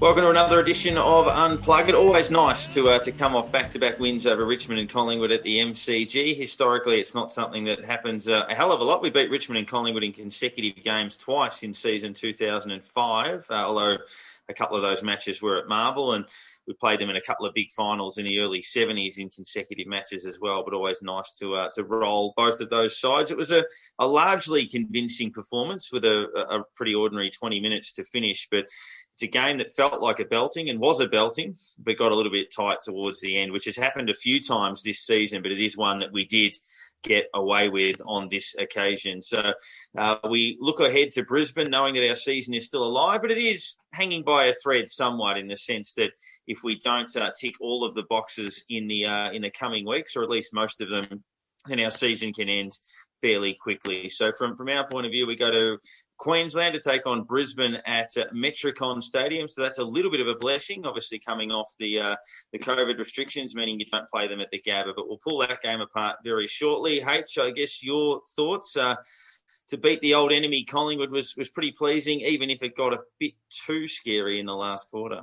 Welcome to another edition of Unplugged. Always nice to come off back-to-back wins over Richmond and Collingwood at the MCG. Historically, it's not something that happens a hell of a lot. We beat Richmond and Collingwood in consecutive games twice in season 2005, although a couple of those matches were at Marvel, and we played them in a couple of big finals in the early 70s in consecutive matches as well, but always nice to roll both of those sides. It was a largely convincing performance with a pretty ordinary 20 minutes to finish, but it's a game that felt like a belting and was a belting, but got a little bit tight towards the end, which has happened a few times this season, but it is one that we did get away with on this occasion. So we look ahead to Brisbane, knowing that our season is still alive, but it is hanging by a thread somewhat in the sense that if we don't tick all of the boxes in the coming weeks, or at least most of them, then our season can end fairly quickly. So from our point of view, we go to Queensland to take on Brisbane at Metricon Stadium. So that's a little bit of a blessing, obviously coming off the COVID restrictions, meaning you don't play them at the Gabba. But we'll pull that game apart very shortly. H, I guess your thoughts. To beat the old enemy Collingwood was pretty pleasing, even if it got a bit too scary in the last quarter.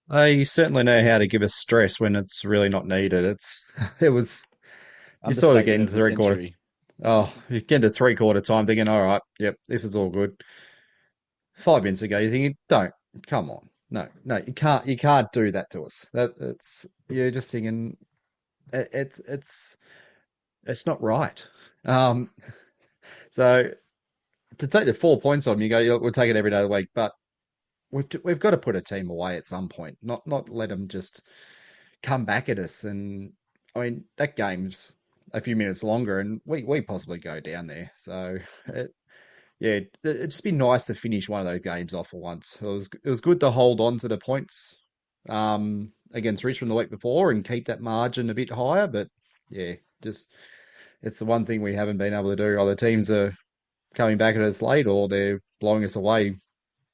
They certainly know how to give us stress when it's really not needed. It was, you sort of get Understatement into of the three quarter. century. Oh, you get into three-quarter time thinking, all right, yep, this is all good. 5 minutes ago, you're thinking, don't, come on. No, you can't do that to us. You're just thinking, it's not right. Um, so to take the 4 points on you, go, "Look, we'll take it every day of the week, but we've got to put a team away at some point, not let them just come back at us. And I mean, that game's a few minutes longer, and we possibly go down there. So, yeah, it'd just be nice to finish one of those games off for once. It was good to hold on to the points against Richmond the week before and keep that margin a bit higher. But yeah, just it's the one thing we haven't been able to do. Either teams are coming back at us late, or they're blowing us away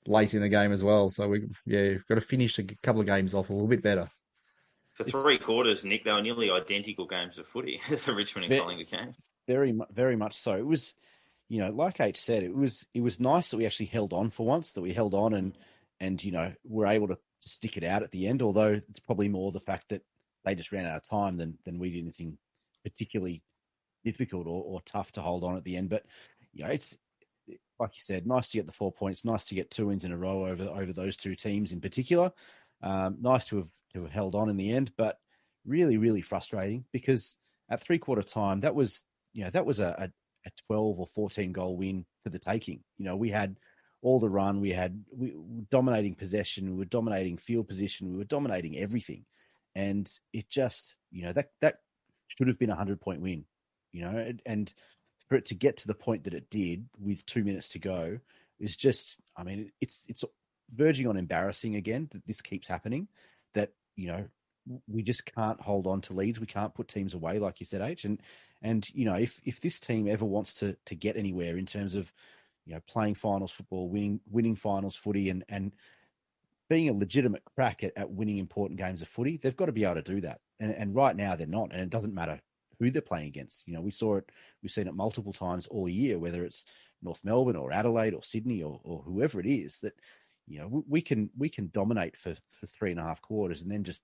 late in the game as well. So we've got to finish a couple of games off a little bit better. For It's three quarters, Nick, they were nearly identical games of footy as the Richmond and ve- Collingwood games. very much so. It was, like H said, it was nice that we actually held on for once, that we held on and were able to stick it out at the end. Although it's probably more the fact that they just ran out of time than we did anything particularly difficult or tough to hold on at the end. But it's like you said, nice to get the 4 points, nice to get two wins in a row over those two teams in particular. Nice to have held on in the end, but really, really frustrating because at three-quarter time, that was a 12 or 14 goal win for the taking. We had all the run, we were dominating possession, we were dominating field position, we were dominating everything, and it just that should have been a 100-point win. And for it to get to the point that it did with 2 minutes to go is just, I mean, it's verging on embarrassing again that this keeps happening, that we just can't hold on to leads, we can't put teams away, like you said, H. And if this team ever wants to get anywhere in terms of playing finals football, winning finals footy, and being a legitimate crack at winning important games of footy, they've got to be able to do that. And right now they're not, and it doesn't matter who they're playing against. We've seen it multiple times all year, whether it's North Melbourne or Adelaide or Sydney or whoever it is, that we can dominate for 3.5 quarters and then just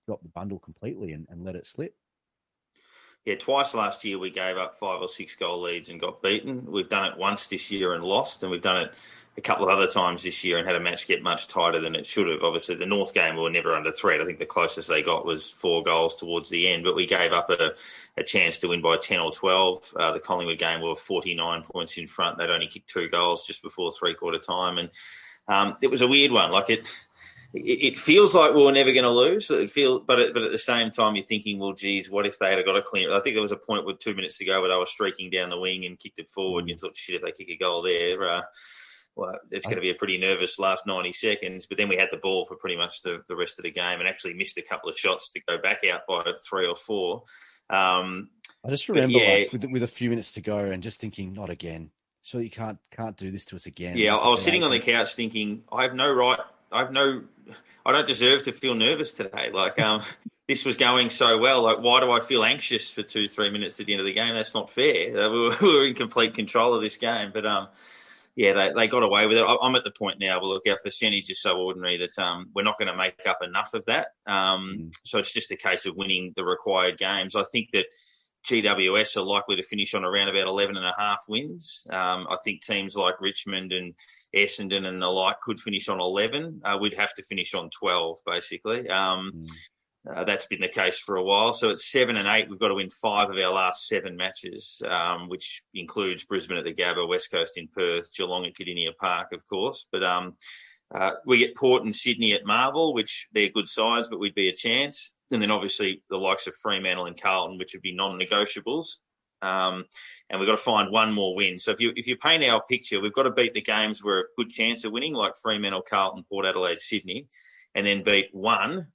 drop the bundle completely and let it slip. Yeah, twice last year we gave up 5 or 6 goal leads and got beaten. We've done it once this year and lost, and we've done it a couple of other times this year and had a match get much tighter than it should have. Obviously, the North game we were never under threat. I think the closest they got was 4 goals towards the end, but we gave up a chance to win by 10 or 12. The Collingwood game we were 49 points in front. They'd only kicked 2 goals just before three-quarter time, and it was a weird one. Like it feels like we were never going to lose. But at the same time, you're thinking, well, geez, what if they had got a clear? I think there was a point with 2 minutes to go where they were streaking down the wing and kicked it forward, and you thought, shit, if they kick a goal there, well, it's going to be a pretty nervous last 90 seconds. But then we had the ball for pretty much the rest of the game and actually missed a couple of shots to go back out by 3 or 4. I just remember, like, with a few minutes to go and just thinking, not again. Sure, you can't do this to us again. Yeah, like I was sitting on the couch thinking, I don't deserve to feel nervous today. Like, this was going so well. Like, why do I feel anxious for 2-3 minutes at the end of the game? That's not fair. We were in complete control of this game. But they got away with it. I'm at the point now, well, look, our percentage is so ordinary that we're not going to make up enough of that. So it's just a case of winning the required games. I think that GWS are likely to finish on around about 11.5 wins. I think teams like Richmond and Essendon and the like could finish on 11. We'd have to finish on 12, basically. That's been the case for a while. So at 7 and 8, we've got to win 5 of our last 7 matches, which includes Brisbane at the Gabba, West Coast in Perth, Geelong at Kardinia Park, of course. But we get Port and Sydney at Marvel, which they're good sides, but we'd be a chance. And then obviously the likes of Fremantle and Carlton, which would be non-negotiables. And we've got to find one more win. So if you paint our picture, we've got to beat the games we're a good chance of winning, like Fremantle, Carlton, Port Adelaide, Sydney, and then beat one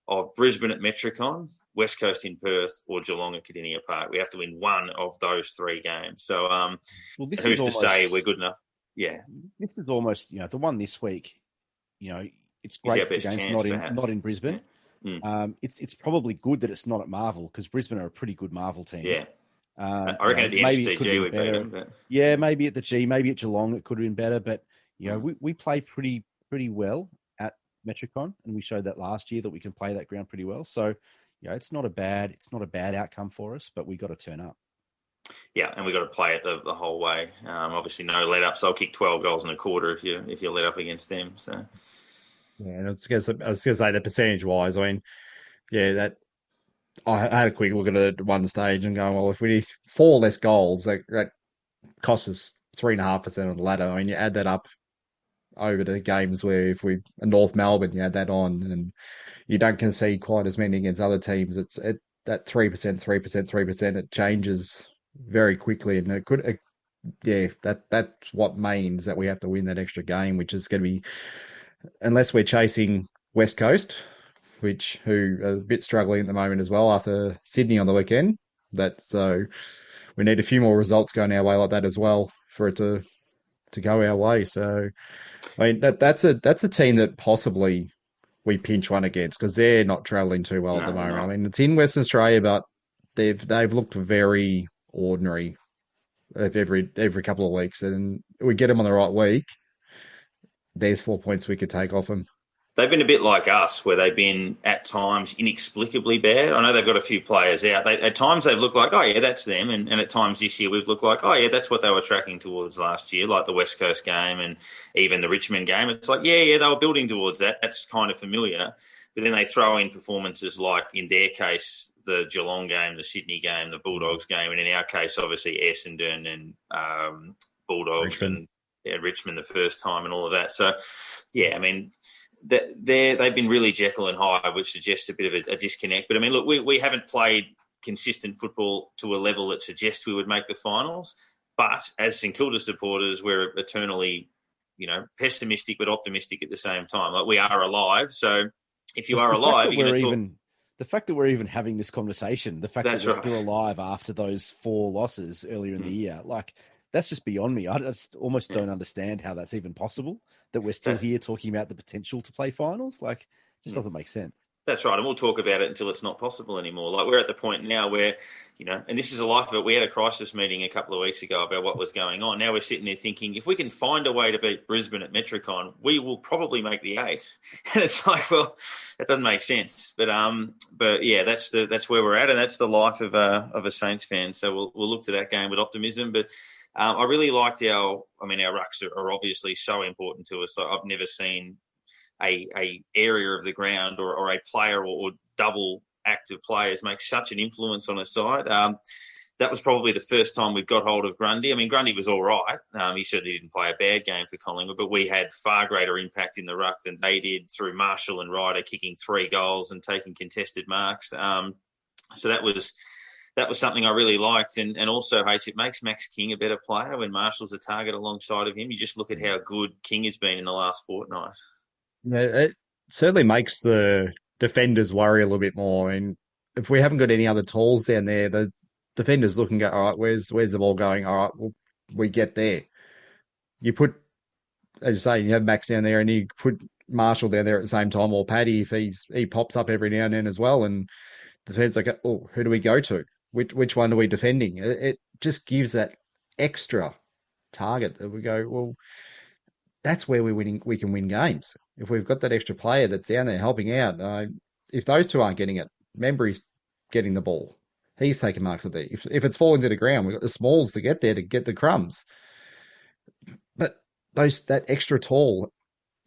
of Brisbane at Metricon, West Coast in Perth, or Geelong at Kardinia Park. We have to win one of those 3 games. So well, who's to say we're good enough? Yeah. This is almost, the one this week, it's great for the game's not in Brisbane. Yeah. It's probably good that it's not at Marvel, because Brisbane are a pretty good Marvel team. Yeah. I reckon at the MCG we beat them. But... Yeah, maybe at the G, maybe at Geelong it could have been better. But, we play pretty well at Metricon, and we showed that last year that we can play that ground pretty well. So, it's not a bad outcome for us, but we got to turn up. Yeah, and we got to play it the whole way. Obviously, no let ups. I'll kick 12 goals in a quarter if you let up against them. So, yeah, and I was going to say that percentage wise. I mean, that I had a quick look at it at one stage and going, well, if we need 4 less goals, that costs us 3.5% on the ladder. I mean, you add that up over the games where if we North Melbourne, you add that on, and you don't concede quite as many against other teams. It's at that 3%, 3%. It changes very quickly, and it could, that's what means that we have to win that extra game, which is going to be, unless we're chasing West Coast, who are a bit struggling at the moment as well after Sydney on the weekend. So we need a few more results going our way like that as well for it to go our way. So I mean that's a team that possibly we pinch one against, because they're not travelling too well at the moment. No. I mean, it's in Western Australia, but they've looked very ordinary every couple of weeks, and we get them on the right week. There's 4 points we could take off them. They've been a bit like us, where they've been at times inexplicably bad. I know they've got a few players out. At times they've looked like, oh yeah, that's them, and at times this year we've looked like, oh yeah, that's what they were tracking towards last year, like the West Coast game and even the Richmond game. It's like, yeah, they were building towards that. That's kind of familiar. But then they throw in performances like, in their case, the Geelong game, the Sydney game, the Bulldogs game, and in our case, obviously Essendon and Bulldogs and Richmond the first time and all of that. So, yeah, I mean, they've been really Jekyll and Hyde, which suggests a bit of a disconnect. But I mean, look, we haven't played consistent football to a level that suggests we would make the finals. But as St Kilda supporters, we're eternally, pessimistic but optimistic at the same time. Like, we are alive. So if you are alive, the fact that we're even having this conversation, the fact that we're still alive after those 4 losses earlier in the year, like, that's just beyond me. I just almost don't understand how that's even possible, that we're still here talking about the potential to play finals. Like, it just doesn't make sense. That's right. And we'll talk about it until it's not possible anymore. Like, we're at the point now where, and this is a life of it. We had a crisis meeting a couple of weeks ago about what was going on. Now we're sitting there thinking, if we can find a way to beat Brisbane at Metricon, we will probably make the 8. And it's like, well, that doesn't make sense. But yeah, that's where we're at, and that's the life of a Saints fan. So we'll look to that game with optimism. But I really liked our rucks are obviously so important to us. So I've never seen a area of the ground or a player or double active players make such an influence on a side. That was probably the first time we've got hold of Grundy. I mean, Grundy was all right. He certainly didn't play a bad game for Collingwood, but we had far greater impact in the ruck than they did, through Marshall and Ryder kicking 3 goals and taking contested marks. So that was something I really liked. And also, it makes Max King a better player when Marshall's a target alongside of him. You just look at how good King has been in the last fortnight. Yeah, it certainly makes the defenders worry a little bit more. I mean, if we haven't got any other tools down there, the defenders look and go, all right, where's the ball going? All right, well, we get there. You put, as you say, you have Max down there, and you put Marshall down there at the same time, or Paddy, if he pops up every now and then as well, and the defense like, oh, who do we go to? Which one are we defending? It just gives that extra target that we go, well, that's where we can win games. If we've got that extra player that's down there helping out, if those two aren't getting it, Membry's getting the ball. He's taking marks at there. If it's falling to the ground, we've got the smalls to get there to get the crumbs. But that extra tall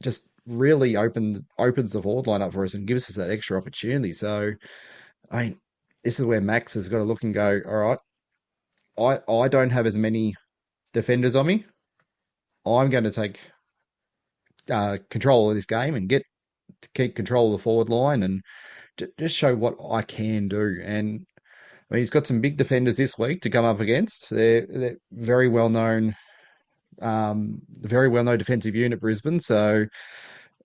just really opens the forward line up for us and gives us that extra opportunity. So, I mean, this is where Max has got to look and go, all right, I don't have as many defenders on me. I'm going to take control of this game and keep control of the forward line and just show what I can do. And I mean, he's got some big defenders this week to come up against. They're very well known defensive unit, Brisbane. So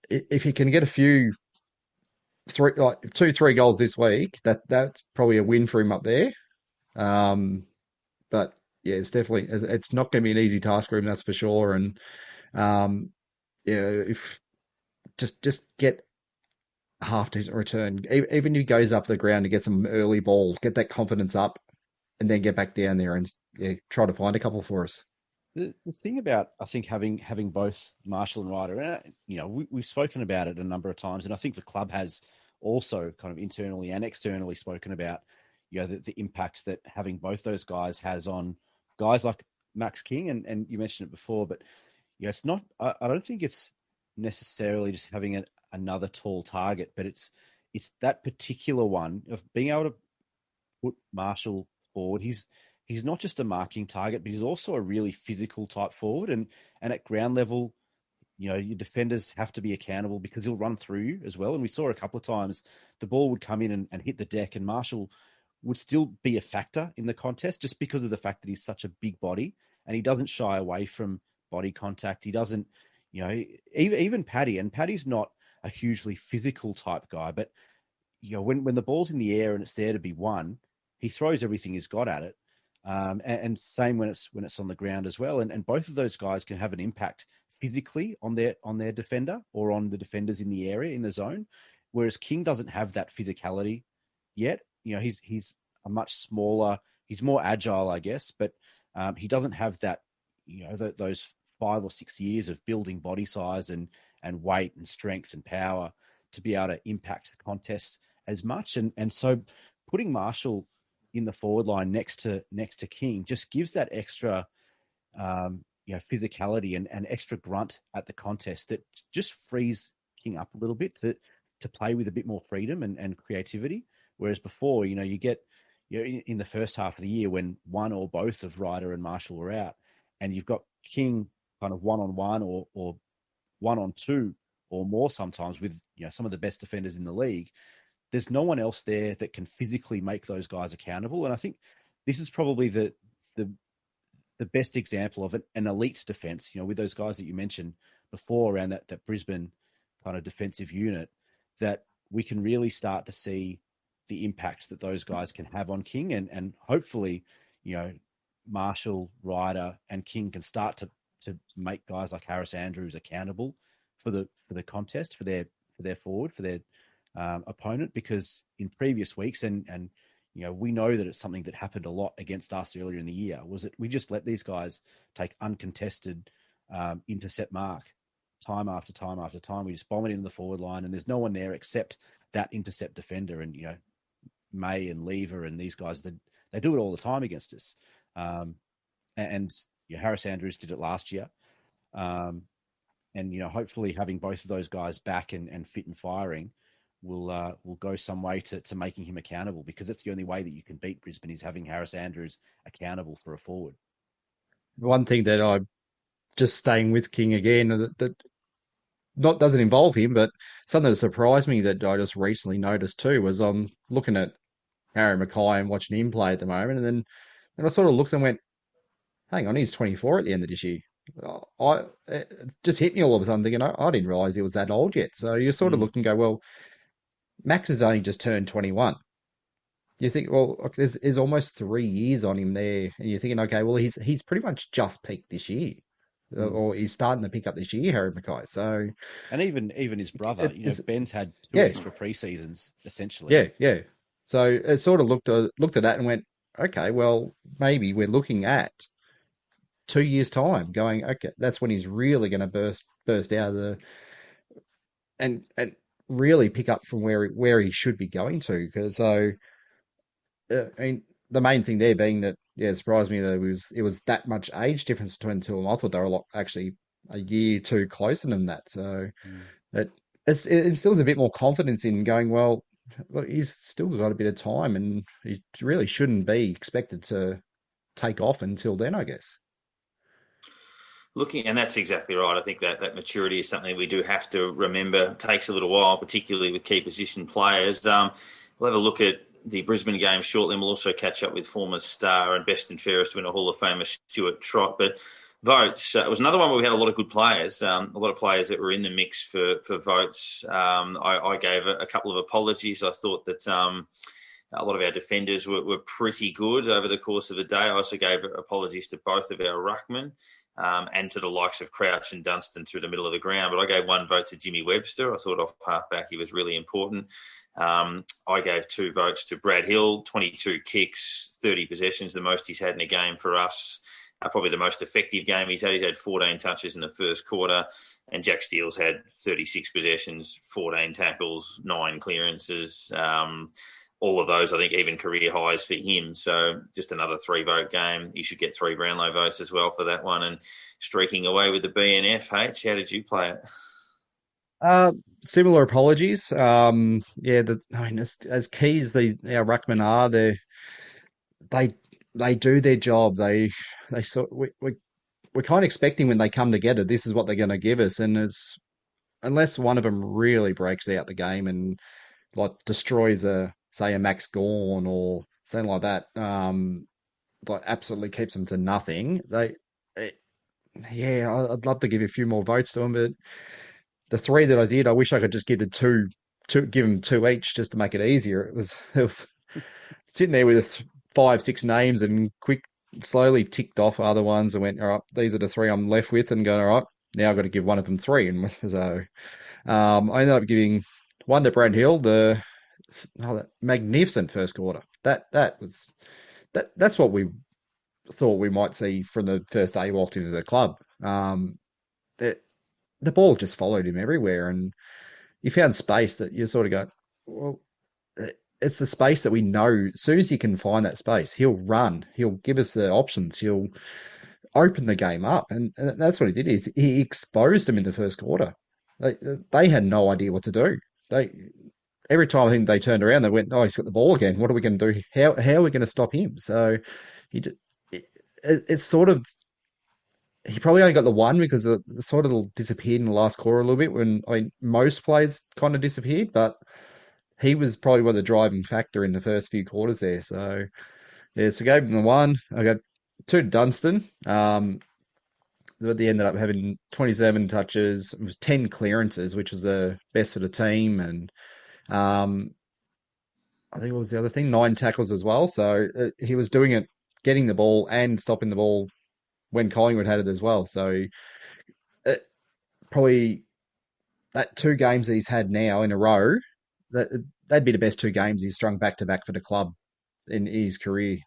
if he can get a few three goals this week, that's probably a win for him up there. But yeah, it's not going to be an easy task for him, that's for sure. And if just get a half decent return, even if he goes up the ground to get some early ball, get that confidence up, and then get back down there and try to find a couple for us. The thing about, I think, having both Marshall and Ryder, and we've spoken about it a number of times, and I think the club has also kind of internally and externally spoken about, the impact that having both those guys has on guys like Max King, and you mentioned it before, but it's not. I don't think it's necessarily just having another tall target, but it's that particular one of being able to put Marshall forward. He's not just a marking target, but he's also a really physical type forward. And at ground level, your defenders have to be accountable because he'll run through you as well. And we saw a couple of times the ball would come in and hit the deck, and Marshall would still be a factor in the contest just because of the fact that he's such a big body and he doesn't shy away from body contact. He doesn't, even Paddy, and Paddy's not a hugely physical type guy, but when the ball's in the air and it's there to be won, he throws everything he's got at it. And same when it's on the ground as well. And both of those guys can have an impact physically on their defender or on the defenders in the area, in the zone. Whereas King doesn't have that physicality yet. He's a much smaller, he's more agile, I guess, but he doesn't have that, those 5 or 6 years of building body size and weight and strength and power to be able to impact the contest as much. And so putting Marshall in the forward line next to King just gives that extra physicality and extra grunt at the contest that just frees King up a little bit to play with a bit more freedom and creativity. Whereas before, you get in the first half of the year when one or both of Ryder and Marshall were out, and you've got King kind of 1-on-1 or 1-on-2 or more sometimes with some of the best defenders in the league. There's no one else there that can physically make those guys accountable. And I think this is probably the best example of an elite defense, with those guys that you mentioned before around that Brisbane kind of defensive unit, that we can really start to see the impact that those guys can have on King. And hopefully, Marshall, Ryder, and King can start to make guys like Harris Andrews accountable for the contest, for their forward, for their opponent, because in previous weeks, and we know that it's something that happened a lot against us earlier in the year, was that we just let these guys take uncontested intercept mark time after time after time. We just bomb it into the forward line, and there's no one there except that intercept defender. And May and Lever and these guys, they do it all the time against us. And Harris Andrews did it last year. And hopefully having both of those guys back and fit and firing will go some way to making him accountable, because that's the only way that you can beat Brisbane, is having Harris Andrews accountable for a forward. One thing that I'm just staying with King again, that not doesn't involve him, but something that surprised me that I just recently noticed too, was I'm looking at Harry Mackay and watching him play at the moment, and then I sort of looked and went, hang on, he's 24 at the end of this year. It just hit me all of a sudden thinking, I didn't realise he was that old yet. So you sort of look and go, well, Max has only just turned 21. You think, well, there's almost 3 years on him there, and you're thinking, okay, well, he's pretty much just peaked this year, or he's starting to pick up this year, Harry Mackay. So, and even his brother, Ben's had 2 extra pre-seasons essentially. Yeah. So it sort of looked at that and went, okay, well, maybe we're looking at 2 years' time, going, okay, that's when he's really going to burst out of the and really pick up from where he should be going to. Because I mean, the main thing there being that, yeah, it surprised me that it was that much age difference between the two of them. I thought they were actually a year too closer than that. So it it instills a bit more confidence in going, well, look, he's still got a bit of time, and he really shouldn't be expected to take off until then, I guess. And that's exactly right. I think that maturity is something we do have to remember. It takes a little while, particularly with key position players. We'll have a look at the Brisbane game shortly, and we'll also catch up with former star and best and fairest winner Hall of Famer Stuart Trott. But votes, it was another one where we had a lot of good players, a lot of players that were in the mix for votes. I gave a couple of apologies. I thought that a lot of our defenders were pretty good over the course of the day. I also gave apologies to both of our ruckmen. And to the likes of Crouch and Dunstan through the middle of the ground. But I gave one vote to Jimmy Webster. I thought off halfback he was really important. I gave 2 votes to Brad Hill, 22 kicks, 30 possessions, the most he's had in a game for us. Probably the most effective game he's had. He's had 14 touches in the first quarter. And Jack Steele's had 36 possessions, 14 tackles, 9 clearances. All of those, I think, even career highs for him. So just another 3-vote game. You should get 3 Brownlow votes as well for that one. And streaking away with the BNF, H, how did you play it? Similar apologies. Yeah, I mean, as key as our ruckmen are, they do their job. They sort we're kind of expecting when they come together, this is what they're going to give us, and it's unless one of them really breaks out the game and like destroys a Max Gorn or something like that, like absolutely keeps them to nothing. Yeah, I'd love to give a few more votes to them, but the 3 that I did, I wish I could just give give them 2 each just to make it easier. It was sitting there with 5, 6 names and slowly ticked off other ones and went, all right, these are the 3 I'm left with, and going, all right, now I've got to give one of them 3. And so I ended up giving one to Brad Hill, that magnificent first quarter. That's what we thought we might see from the first day he walked into the club. The ball just followed him everywhere, and he found space that you sort of go, well, it's the space that we know. As soon as he can find that space, he'll run. He'll give us the options. He'll open the game up, and that's what he did. Is he exposed them in the first quarter. They had no idea what to do. Every time I think they turned around, they went, "Oh, he's got the ball again. What are we going to do? How are we going to stop him?" So it's sort of he probably only got the one because it sort of disappeared in the last quarter a little bit when most players kind of disappeared, but he was probably one of the driving factor in the first few quarters there. So yeah, so I gave him the 1. I got 2 to Dunstan. They ended up having 27 touches. It was 10 clearances, which was the best for the team, and I think what was the other thing? 9 tackles as well. So he was doing it, getting the ball and stopping the ball when Collingwood had it as well. So probably that 2 games that he's had now in a row, that'd be the best 2 games he's strung back to back for the club in his career.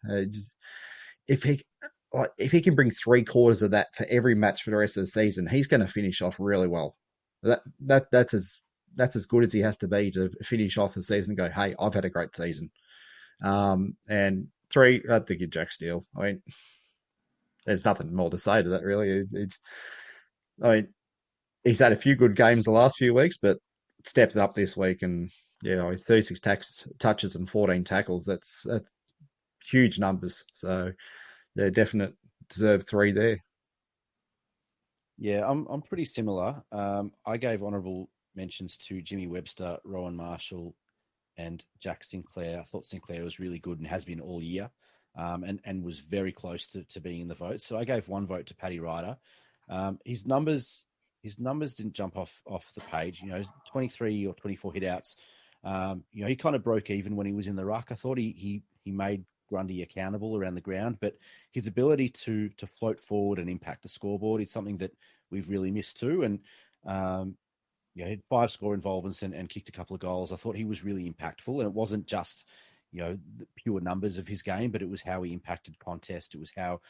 If he can bring 3/4 of that for every match for the rest of the season, he's going to finish off really well. That's as good as he has to be to finish off the season and go, hey, I've had a great season. And 3, I think Jack Steele. I mean, there's nothing more to say to that, really. I mean, he's had a few good games the last few weeks, but stepped up this week, and 36 touches and 14 tackles. That's huge numbers. So they're definite deserve 3 there. Yeah, I'm pretty similar. I gave honourable mentions to Jimmy Webster, Rowan Marshall, and Jack Sinclair. I thought Sinclair was really good and has been all year, and was very close to being in the vote. So I gave 1 vote to Paddy Ryder. His numbers didn't jump off the page. 23 or 24 hitouts. He kind of broke even when he was in the ruck. I thought he made Grundy accountable around the ground, but his ability to float forward and impact the scoreboard is something that we've really missed too. And he had 5 score involvements and kicked a couple of goals. I thought he was really impactful, and it wasn't just the pure numbers of his game, but it was how he impacted contest. It was how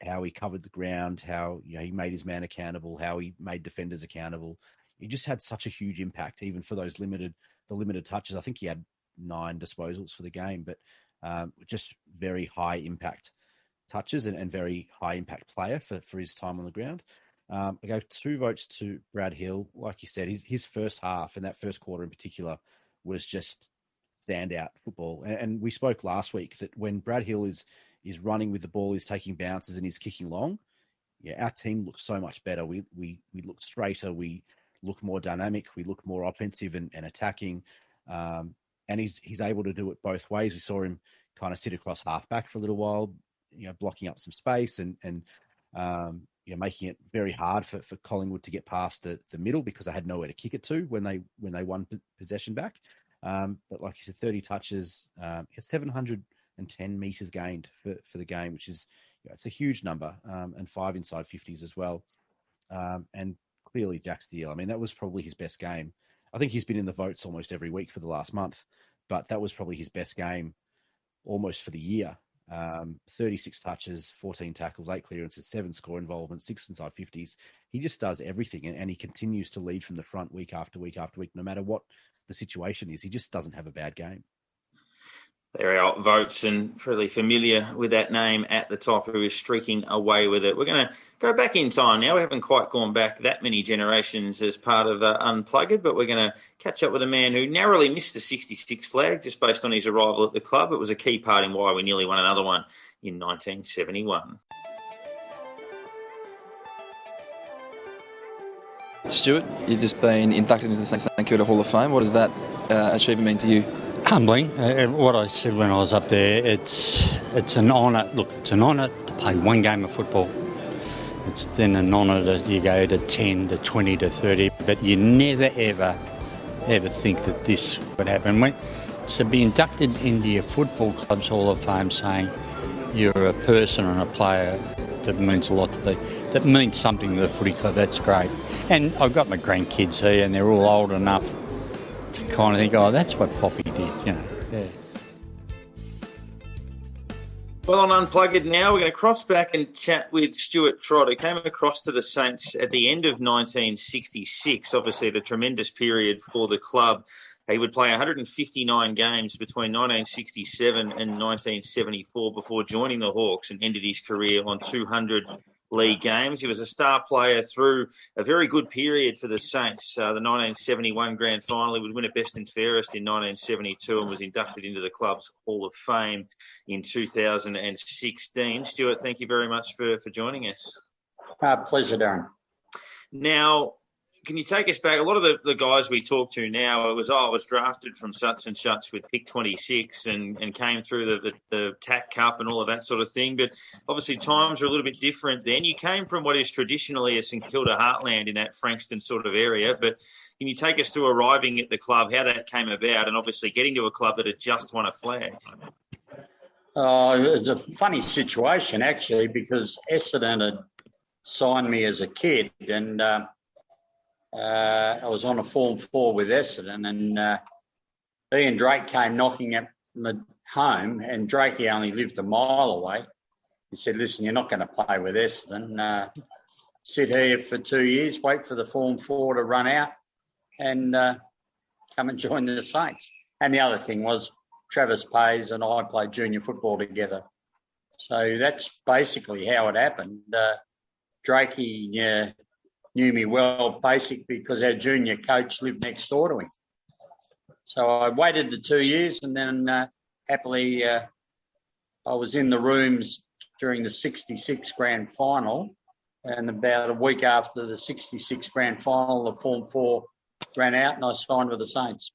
how he covered the ground, how he made his man accountable, how he made defenders accountable. He just had such a huge impact, even for those limited touches. I think he had 9 disposals for the game, but just very high impact touches and very high impact player for his time on the ground. I gave 2 votes to Brad Hill. Like you said, his first half and that first quarter in particular was just standout football. And we spoke last week that when Brad Hill is running with the ball, he's taking bounces and he's kicking long, our team looks so much better. We look straighter, we look more dynamic, we look more offensive and attacking. And he's able to do it both ways. We saw him kind of sit across halfback for a little while, blocking up some space and making it very hard for Collingwood to get past the middle because they had nowhere to kick it to when they won possession back. But like you said, 30 touches, 710 metres gained for the game, which is it's a huge number, and 5 inside 50s as well. And clearly Jack Steele, I mean, that was probably his best game. I think he's been in the votes almost every week for the last month, but that was probably his best game almost for the year. 36 touches, 14 tackles, 8 clearances, 7 score involvement, 6 inside 50s. He just does everything, and he continues to lead from the front week after week after week, no matter what the situation is. He just doesn't have a bad game. There are votes, and fairly familiar with that name at the top, who is streaking away with it. We're going to go back in time now. We haven't quite gone back that many generations as part of Unplugged, but we're going to catch up with a man who narrowly missed the 66 flag just based on his arrival at the club. It was a key part in why we nearly won another one in 1971. Stuart, you've just been inducted into the St Kilda Hall of Fame. What does that achievement mean to you? Humbling. What I said when I was up there, it's an honour. Look, it's an honour to play one game of football. It's then an honour that you go to 10, to 20, to 30, but you never, ever think that this would happen. To be inducted into your football club's Hall of Fame saying you're a person and a player, that means a lot to that means something to the footy club. That's great. And I've got my grandkids here and they're all old enough to kind of think, oh, that's what Poppy did, Yeah. Well, on Unplugged now, we're going to cross back and chat with Stuart Trott, who came across to the Saints at the end of 1966, obviously a tremendous period for the club. He would play 159 games between 1967 and 1974 before joining the Hawks and ended his career on 200 league games. He was a star player through a very good period for the Saints. The 1971 Grand Final, he would win a Best and Fairest in 1972 and was inducted into the club's Hall of Fame in 2016. Stuart, thank you very much for joining us. Pleasure, Darren. Now, can you take us back? A lot of the guys we talk to now, I was drafted from such and such with pick 26 and came through the TAC Cup and all of that sort of thing. But obviously times are a little bit different then. You came from what is traditionally a St Kilda heartland in that Frankston sort of area. But can you take us through arriving at the club, how that came about, and obviously getting to a club that had just won a flag? It's a funny situation, actually, because Essendon had signed me as a kid, and I was on a Form 4 with Essendon, and Ian Drake came knocking at my home, and Drakey only lived a mile away. He said, listen, you're not going to play with Essendon. Sit here for 2 years, wait for the Form 4 to run out, and come and join the Saints. And the other thing was Travis Pays and I played junior football together. So that's basically how it happened. Drakey knew me well, basically because our junior coach lived next door to him. So I waited the 2 years, and then happily I was in the rooms during the 66 Grand Final, and about a week after the 66 Grand Final, the Form 4 ran out and I signed with the Saints.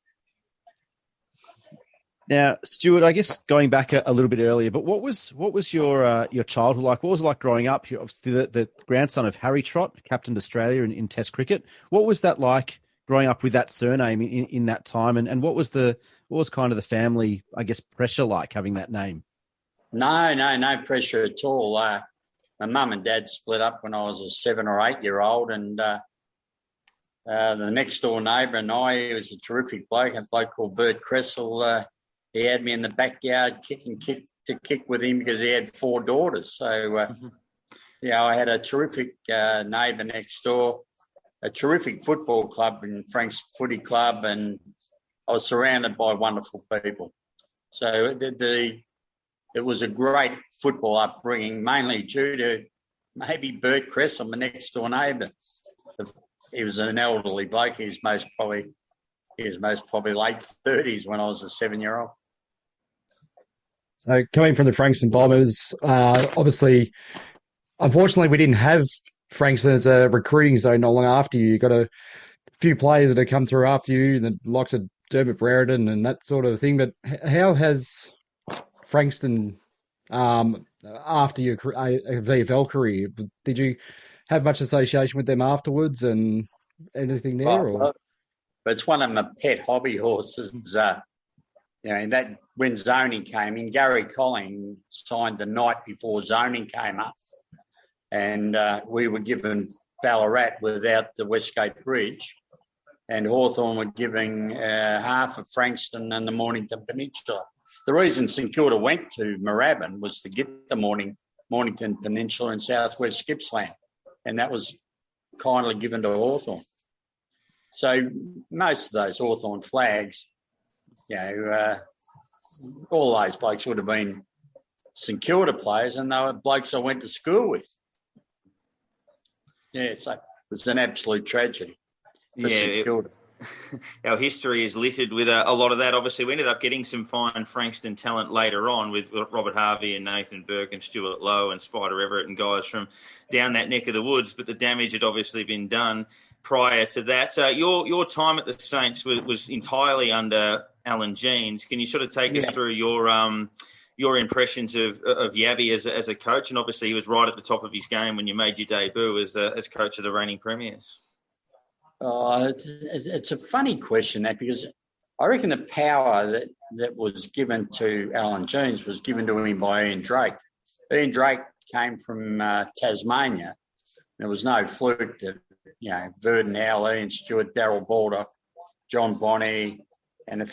Now, Stuart, I guess going back a little bit earlier, but what was your childhood like? What was it like growing up? You're obviously the grandson of Harry Trott, captained Australia in Test cricket. What was that like growing up with that surname in that time? And what was kind of the family, I guess, pressure like having that name? No pressure at all. My mum and dad split up when I was a 7 or 8 year old, and the next door neighbour and I, he was a terrific bloke, a bloke called Bert Cressel. He had me in the backyard kick with him because he had 4 daughters. So I had a terrific neighbour next door, a terrific football club in Frank's Footy Club, and I was surrounded by wonderful people. So it was a great football upbringing, mainly due to maybe Bert Cressel, my next door neighbour. He was an elderly bloke. He was most probably late 30s when I was a 7-year-old. So coming from the Frankston Bombers, obviously, unfortunately, we didn't have Frankston as a recruiting zone not long after you. You got a few players that have come through after you, the likes of Dermot Brereton and that sort of thing. But how has Frankston, after your VFL career, did you have much association with them afterwards and anything there? Or? But it's one of my pet hobby horses. That when zoning came in, Gary Colling signed the night before zoning came up, and we were given Ballarat without the Westgate Bridge, and Hawthorn were giving half of Frankston and the Mornington Peninsula. The reason St Kilda went to Moorabbin was to get the Mornington Peninsula and Southwest Gippsland, and that was kindly given to Hawthorn. So most of those Hawthorn flags, all those blokes would have been St Kilda players, and they were blokes I went to school with. Yeah, so it was an absolute tragedy for St Kilda. Our history is littered with a lot of that. Obviously, we ended up getting some fine Frankston talent later on with Robert Harvey and Nathan Burke and Stuart Lowe and Spider Everett and guys from down that neck of the woods, but the damage had obviously been done prior to that. Your time at the Saints was entirely under Alan Jeans. Can you sort of take us through your impressions of Yabby as a coach? And obviously he was right at the top of his game when you made your debut as coach of the reigning premiers. It's a funny question, that, because I reckon the power that was given to Alan Jeans was given to him by Ian Drake. Ian Drake came from Tasmania. There was no fluke that, Verdon Howley and Stuart, Darryl Baldock, John Bonney, and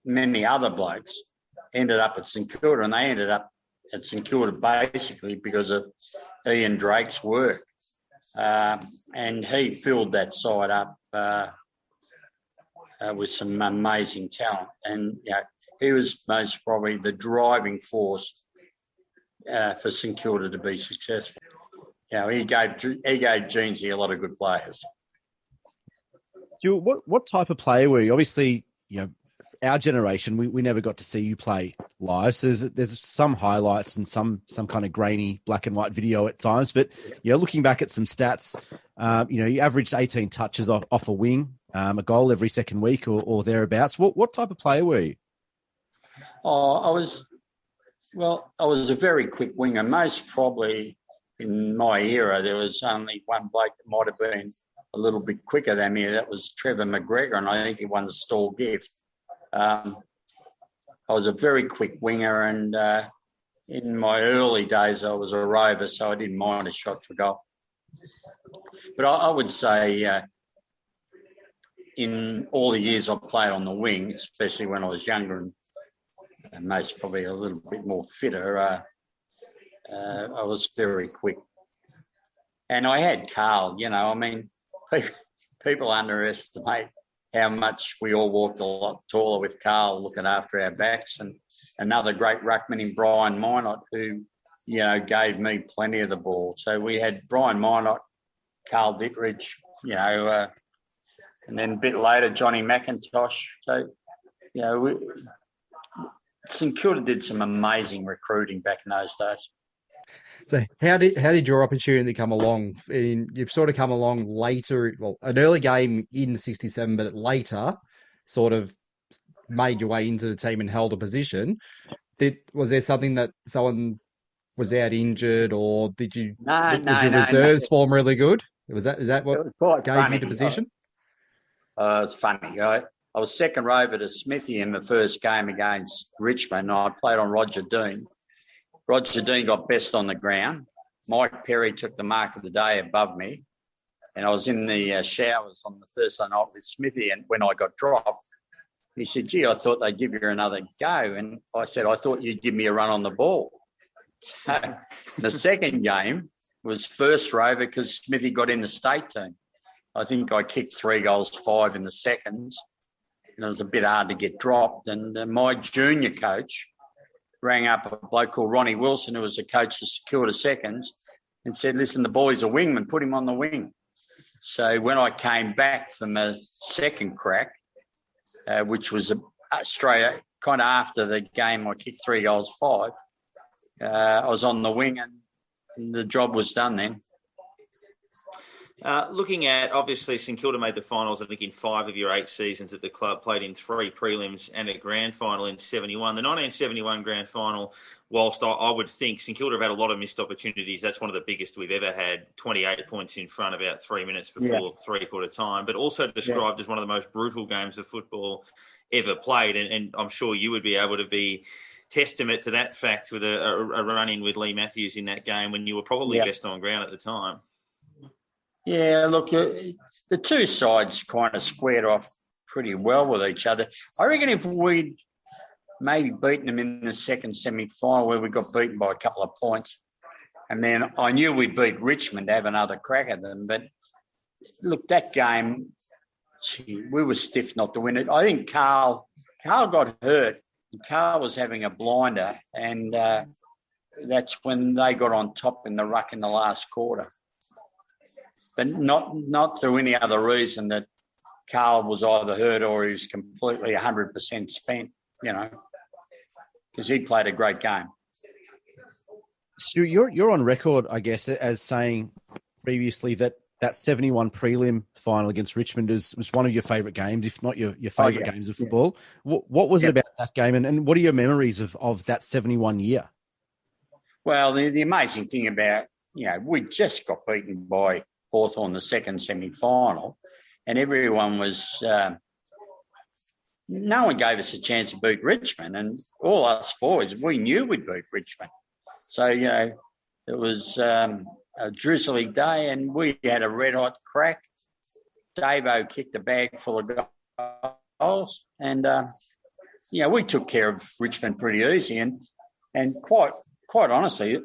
many other blokes ended up at St Kilda, and they ended up at St Kilda basically because of Ian Drake's work. And he filled that side up with some amazing talent. And he was most probably the driving force for St Kilda to be successful. He gave Jeansy a lot of good players. Stuart, what type of player were you? Obviously, our generation, we never got to see you play live. So there's some highlights and some kind of grainy black and white video at times. But looking back at some stats, you averaged 18 touches off a wing, a goal every second week or thereabouts. What type of player were you? I was a very quick winger. Most probably in my era, there was only one bloke that might have been a little bit quicker than me. That was Trevor McGregor, and I think he won the Stall gift. I was a very quick winger, and in my early days I was a rover, so I didn't mind a shot for goal. But I would say in all the years I played on the wing, especially when I was younger and most probably a little bit more fitter, I was very quick. And I had Carl, people underestimate how much we all walked a lot taller with Carl looking after our backs, and another great ruckman in Brian Minot who, gave me plenty of the ball. So we had Brian Minot, Carl Dittridge, and then a bit later Johnny McIntosh. So, St Kilda did some amazing recruiting back in those days. So how did your opportunity come along? You've sort of come along later, an early game in 67, but later sort of made your way into the team and held a position. Was there something that someone was out injured, or was your reserves form really good? Is that what gave you the position? It's funny. I was second rover to Smithy in the first game against Richmond. I played on Roger Dean. Roger Dean got best on the ground. Mike Perry took the mark of the day above me. And I was in the showers on the Thursday night with Smithy, and when I got dropped, he said, "Gee, I thought they'd give you another go." And I said, "I thought you'd give me a run on the ball." So the second game, was first rover because Smithy got in the state team. I think I kicked 3 goals, 5 in the seconds. And it was a bit hard to get dropped. And my junior coach rang up a bloke called Ronnie Wilson, who was the coach of St Kilda seconds, and said, listen, the boy's a wingman, put him on the wing. So when I came back from the second crack, which was straight kind of after the game, I kicked 3 goals, 5. I was on the wing and the job was done then. Looking at, obviously, St Kilda made the finals, I think, in 5 of your 8 seasons at the club, played in 3 prelims and a grand final in 71. The 1971 grand final, whilst I would think St Kilda have had a lot of missed opportunities, that's one of the biggest we've ever had, 28 points in front about 3 minutes before three-quarter time, but also described as one of the most brutal games of football ever played. And I'm sure you would be able to be testament to that fact with a run-in with Lee Matthews in that game when you were probably best on ground at the time. Yeah, look, the two sides kind of squared off pretty well with each other. I reckon if we'd maybe beaten them in the second semi-final where we got beaten by a couple of points, and then I knew we'd beat Richmond to have another crack at them. But look, that game, we were stiff not to win it. I think Carl got hurt. Carl was having a blinder, and that's when they got on top in the ruck in the last quarter. But not through any other reason that Carl was either hurt or he was completely 100% spent, because he played a great game. Stu, you're on record, I guess, as saying previously that 71 prelim final against Richmond was one of your favourite games, if not your favourite games of football. What was it about that game, and what are your memories of that 71 year? Well, the amazing thing about, we just got beaten by Hawthorn the second semi-final, and everyone was no one gave us a chance to beat Richmond, and all us boys, we knew we'd beat Richmond. So, it was a drizzly day, and we had a red-hot crack. Davo kicked a bag full of goals, and, we took care of Richmond pretty easy, and quite honestly,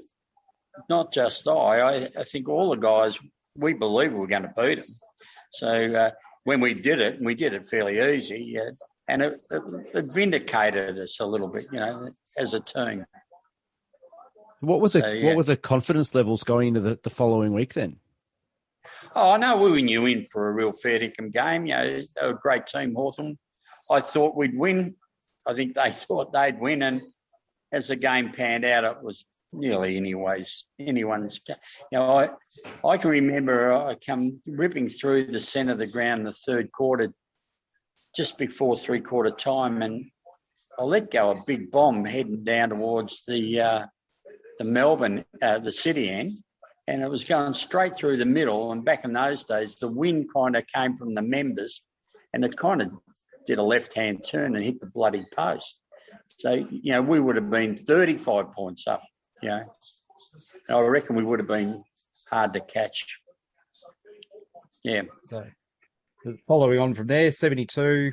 not just I think all the guys, we believe we were going to beat them. So when we did it fairly easy, and it vindicated us a little bit, as a team. What was the confidence levels going into the following week then? Oh, no, we knew in for a real fair dinkum game. They were a great team, Hawthorn. I thought we'd win. I think they thought they'd win, and as the game panned out, it was nearly anyone's. I can remember I come ripping through the centre of the ground the third quarter, just before three-quarter time, and I let go a big bomb heading down towards the Melbourne, the city end, and it was going straight through the middle. And back in those days, the wind kind of came from the members, and it kind of did a left-hand turn and hit the bloody post. So, we would have been 35 points up. I reckon we would have been hard to catch. Yeah. So, following on from there, 72,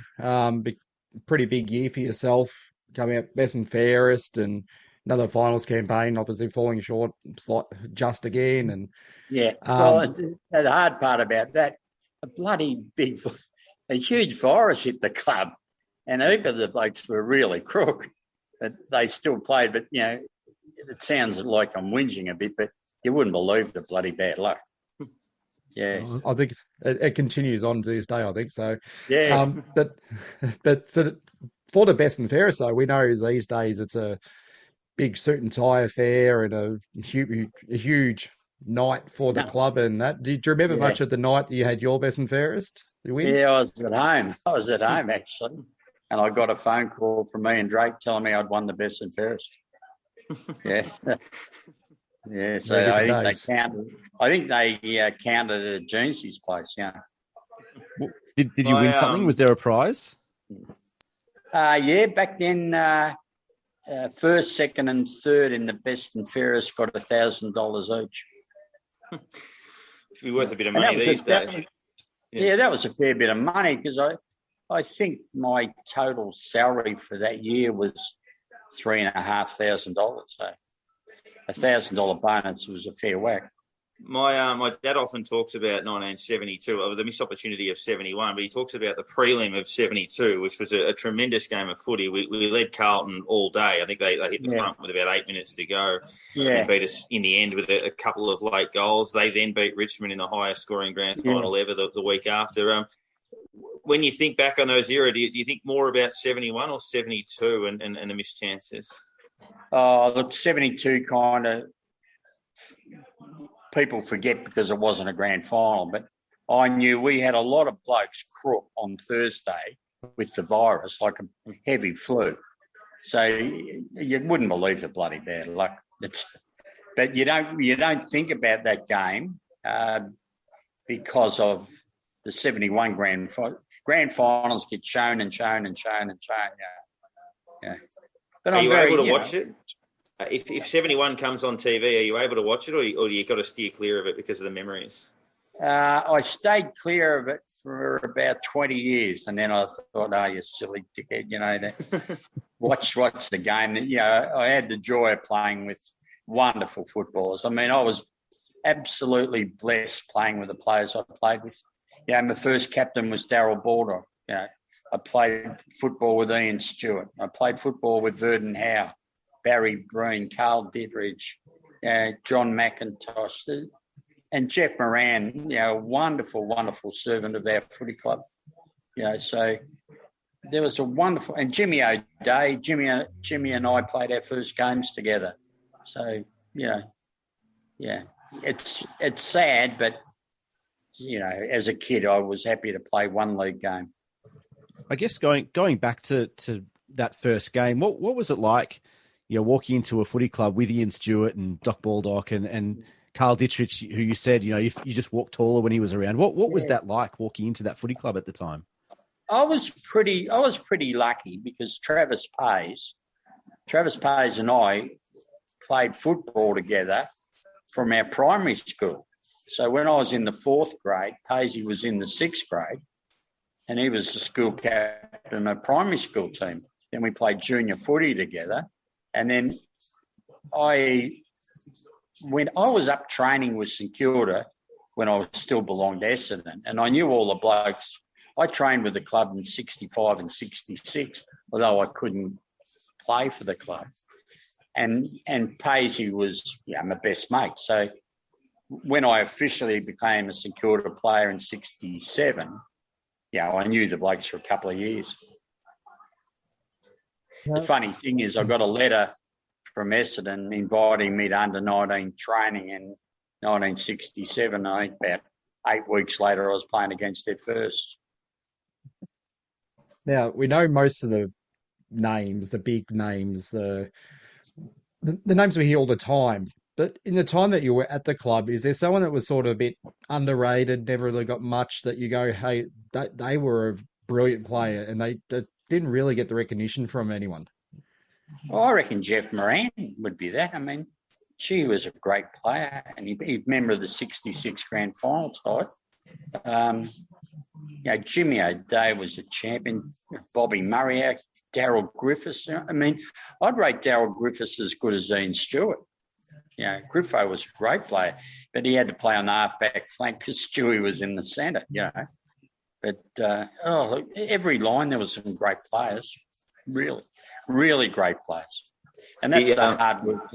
pretty big year for yourself, coming up best and fairest, and another finals campaign, obviously falling short just again. And the hard part about that, a huge virus hit the club, and either the blokes were really crook, but they still played. But it sounds like I'm whinging a bit, but you wouldn't believe the bloody bad luck. Yeah, I think it continues on to this day. I think so. Yeah, but for the best and fairest, though, we know these days it's a big suit and tie affair and a huge night for the club. And that. Do you remember much of the night that you had your best and fairest? Yeah, I was at home actually, and I got a phone call from me and Drake telling me I'd won the best and fairest. Yeah. Yeah, so I think they counted at Jeansy's place, Did you win something? Was there a prize? Back then, first, second and third in the best and fairest got $1,000 each. It'd be worth a bit of money these days. That was a fair bit of money because I think my total salary for that year was $3,500. So $1,000 bonus was a fair whack. My dad often talks about 1972, or the missed opportunity of 71, but he talks about the prelim of 72, which was a tremendous game of footy. We led Carlton all day. I think they hit the front with about 8 minutes to go and beat us in the end with a couple of late goals. They then beat Richmond in the highest scoring grand final ever the week after. When you think back on those era, do you think more about 71 or 72 and the missed chances? Look, 72 kind of people forget because it wasn't a grand final, but I knew we had a lot of blokes crook on Thursday with the virus, like a heavy flu. So you wouldn't believe the bloody bad luck. But you don't think about that game because of the 71 grand finals get shown and shown and shown and shown. Yeah. But are you able to watch it? If 71 comes on TV, are you able to watch it, or you got to steer clear of it because of the memories? I stayed clear of it for about 20 years, and then I thought, oh, you silly dickhead, to watch the game. I had the joy of playing with wonderful footballers. I mean, I was absolutely blessed playing with the players I played with. My first captain was Darryl Border. I played football with Ian Stewart. I played football with Verdon Howe, Barry Breen, Carl Ditteridge, John McIntosh, and Jeff Moran, wonderful, wonderful servant of our footy club. So there was a wonderful, and Jimmy O'Day, Jimmy and I played our first games together. So, it's sad, but, as a kid, I was happy to play one league game. I guess going back to that first game, what was it like, walking into a footy club with Ian Stewart and Doc Baldock and Carl Dittrich, who you said, you just walked taller when he was around. What was that like walking into that footy club at the time? I was pretty lucky because Travis Pays and I played football together from our primary school. So when I was in the 4th grade, Paisy was in the 6th grade, and he was the school captain of a primary school team. Then we played junior footy together. And then I was up training with St Kilda when I still belonged to Essendon, and I knew all the blokes. I trained with the club in 65 and 66, although I couldn't play for the club. And Paisy was my best mate. So when I officially became a St Kilda player in 67, I knew the blokes for a couple of years. The funny thing is I got a letter from Essendon inviting me to under-19 training in 1967. I think about 8 weeks later I was playing against their first. Now, we know most of the names, the big names, the names we hear all the time. But in the time that you were at the club, is there someone that was sort of a bit underrated, never really got much, that you go, hey, they were a brilliant player and they didn't really get the recognition from anyone? Well, I reckon Jeff Moran would be that. I mean, she was a great player, and he's a member of the 66 grand final side. Jimmy O'Day was a champion. Bobby Murray, Darryl Griffiths. I mean, I'd rate Darryl Griffiths as good as Ian Stewart. Griffo was a great player, but he had to play on the half-back flank because Stewie was in the centre, But, every line there was some great players, really, really great players. And that's the hard work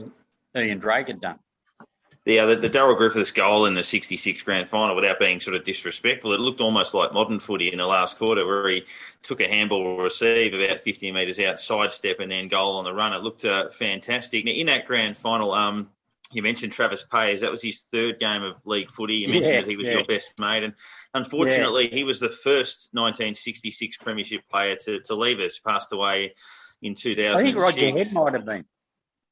that Ian Drake had done. The Darryl Griffiths goal in the 66 grand final, without being sort of disrespectful, it looked almost like modern footy in the last quarter where he took a handball receive about 50 metres out, sidestep, and then goal on the run. It looked fantastic. Now, in that grand final, you mentioned Travis Pays. That was his 3rd game of league footy. You mentioned that he was your best mate. And unfortunately, he was the first 1966 premiership player to leave us. Passed away in 2006. I think Roger Head might have been.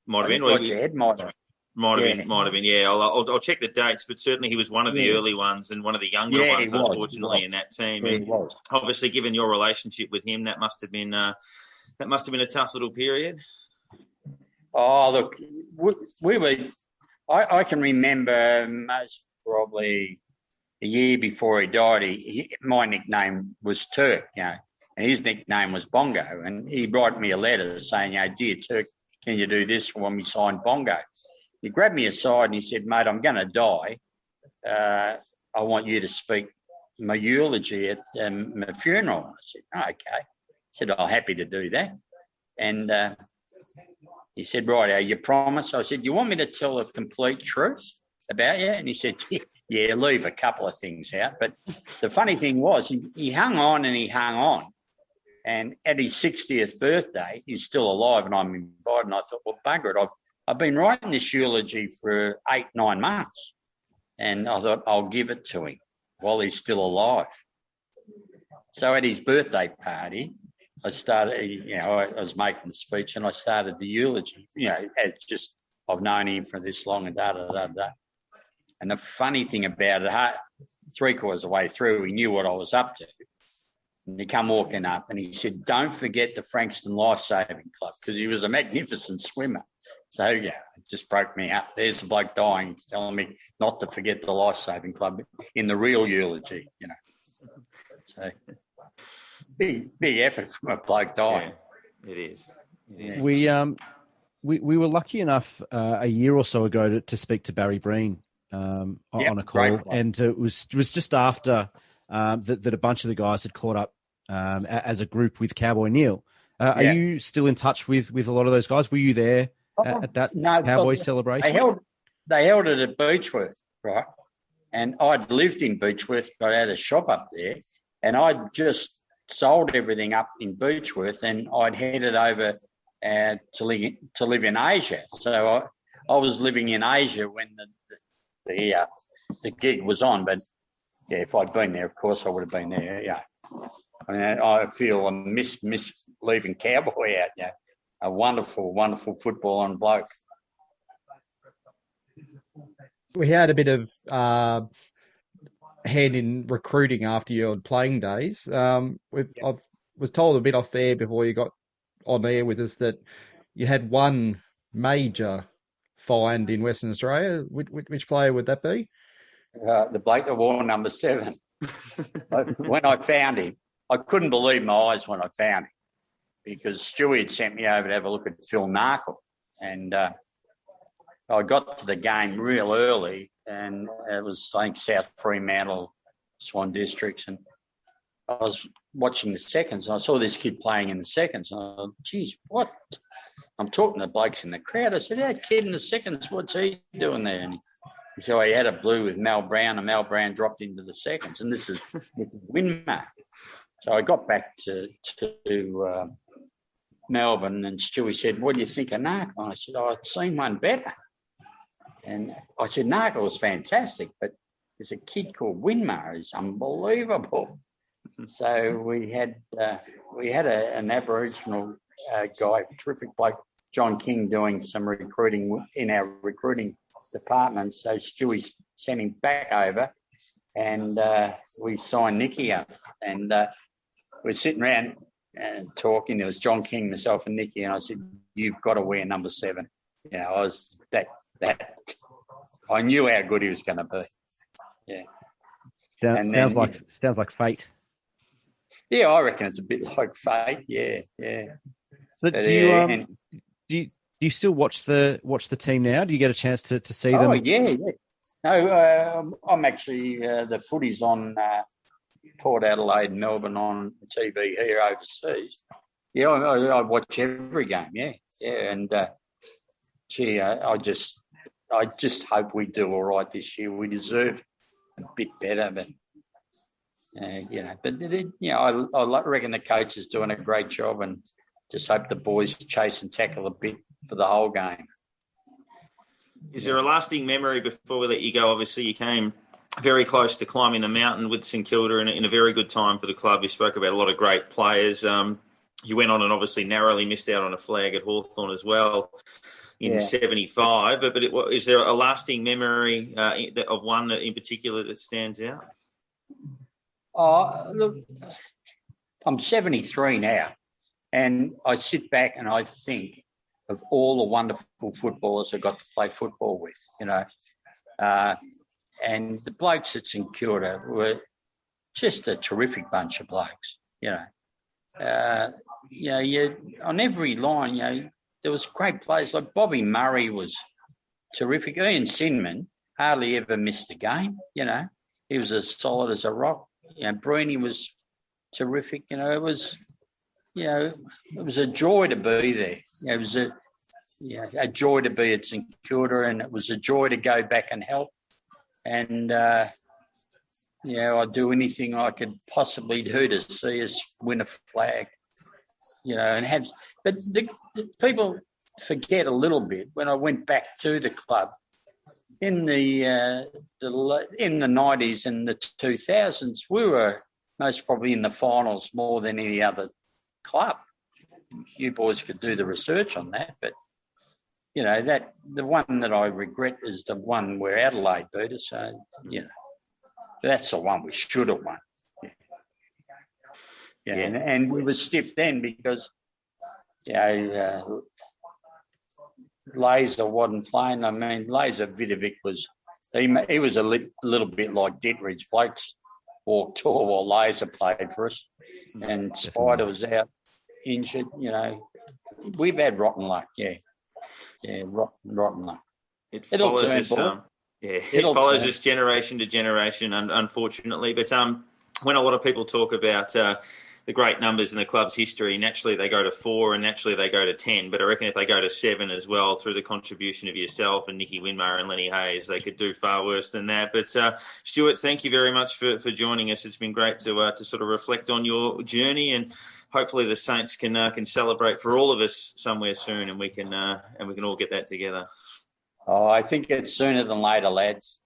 Roger Head might have been. Might have been. Yeah, I'll check the dates, but certainly he was one of the early ones and one of the younger ones, unfortunately, in that team. And obviously, given your relationship with him, that must have been a tough little period. Oh, look, we were. I can remember most probably a year before he died. My nickname was Turk, and his nickname was Bongo, and he wrote me a letter saying, "Dear Turk, can you do this when we signed Bongo?" He grabbed me aside and he said, "Mate, I'm going to die, I want you to speak my eulogy at my funeral. I said, oh, okay. He said, I'm happy to do that. And he said, right, you promise? I said, you want me to tell the complete truth about you? And he said, yeah, leave a couple of things out. But the funny thing was he hung on and he hung on. And at his 60th birthday, he's still alive and I'm invited. And I thought, well, bugger it. I've been writing this eulogy for 8-9 months. And I thought, I'll give it to him while he's still alive. So at his birthday party, I started, I was making the speech and I started the eulogy. I've known him for this long and da-da-da-da. And the funny thing about it, 3/4 of the way through, he knew what I was up to. And he come walking up and he said, don't forget the Frankston Lifesaving Club, because he was a magnificent swimmer. So, it just broke me up. There's a bloke dying telling me not to forget the Lifesaving Club in the real eulogy, So, big effort from a bloke dying. Yeah, it is. Yeah. We were lucky enough a year or so ago to speak to Barry Breen on a call, and it was just after that a bunch of the guys had caught up as a group with Cowboy Neil. Are you still in touch with a lot of those guys? Were you there at that Cowboy celebration? They held it at Beechworth, right? And I'd lived in Beechworth, but I had a shop up there, and I'd just sold everything up in Beechworth, and I'd headed over to live in Asia. So I was living in Asia when the gig was on. But if I'd been there, of course I would have been there. Yeah, I mean, I feel I miss leaving Cowboy out. Yeah, a wonderful football on bloke. We had a bit of hand in recruiting after your playing days. I was told a bit off air before you got on air with us that you had one major find in Western Australia. Which player would that be? The bloke that wore number 7. When I found him, I couldn't believe my eyes when I found him, because Stewie had sent me over to have a look at Phil Narkle, and I got to the game real early, and it was, I think, South Fremantle, Swan Districts, and I was watching the seconds, and I saw this kid playing in the seconds, and I thought, geez, what? I'm talking to blokes in the crowd. I said, that kid in the seconds, what's he doing there? And he said, he had a blue with Mel Brown, and Mel Brown dropped into the seconds, and this is Nicky Winmar. So I got back to Melbourne, and Stewie said, what do you think of Narkle? I said, I've seen one better. And I said, Narkle was fantastic, but there's a kid called Winmar. He's unbelievable. So we had an Aboriginal guy, terrific bloke, John King, doing some recruiting in our recruiting department. So Stewie sent him back over, and we signed Nicky up. And we're sitting around and talking. There was John King, myself, and Nicky, and I said, "You've got to wear number 7." I was that. I knew how good he was going to be. Yeah. Sounds like fate. Yeah, I reckon it's a bit like fate. Yeah. So do you still watch the team now? Do you get a chance to see them? Oh yeah. No, I'm actually the footy's on Port Adelaide, Melbourne on TV here overseas. Yeah, I watch every game. Yeah, and I just hope we do all right this year. We deserve a bit better, but. I reckon the coach is doing a great job, and just hope the boys chase and tackle a bit for the whole game. Is there a lasting memory before we let you go? Obviously, you came very close to climbing the mountain with St Kilda in a very good time for the club. You spoke about a lot of great players. You went on and obviously narrowly missed out on a flag at Hawthorn as well in 75. But is there a lasting memory of one that in particular that stands out? Oh, look, I'm 73 now, and I sit back and I think of all the wonderful footballers I got to play football with, and the blokes at St Kilda were just a terrific bunch of blokes, on every line, there was great players like Bobby Murray was terrific. Ian Sinman, hardly ever missed a game. He was as solid as a rock. Breeny was terrific. It was a joy to be there. It was a joy to be at St Kilda, and it was a joy to go back and help. And I'd do anything I could possibly do to see us win a flag. And have. But the people forget a little bit when I went back to the club in the 90s and the 2000s. We were most probably in the finals more than any other club. You boys could do the research on that, but that the one that I regret is the one where Adelaide beat us. So that's the one we should have won. Yeah. And we were stiff then because Laser wasn't playing. I mean, Laser Vidovic was he was a little bit like Ditteridge. Blokes walked tall while Laser played for us, and Spider was out injured. We've had rotten luck. Yeah, rotten luck. It follows us generation to generation, unfortunately. But when a lot of people talk about the great numbers in the club's history, naturally they go to 4 and naturally they go to 10. But I reckon if they go to 7 as well, through the contribution of yourself and Nicky Winmar and Lenny Hayes, they could do far worse than that. But Stuart, thank you very much for joining us. It's been great to sort of reflect on your journey, and hopefully the Saints can celebrate for all of us somewhere soon, and we can all get that together. Oh, I think it's sooner than later, lads.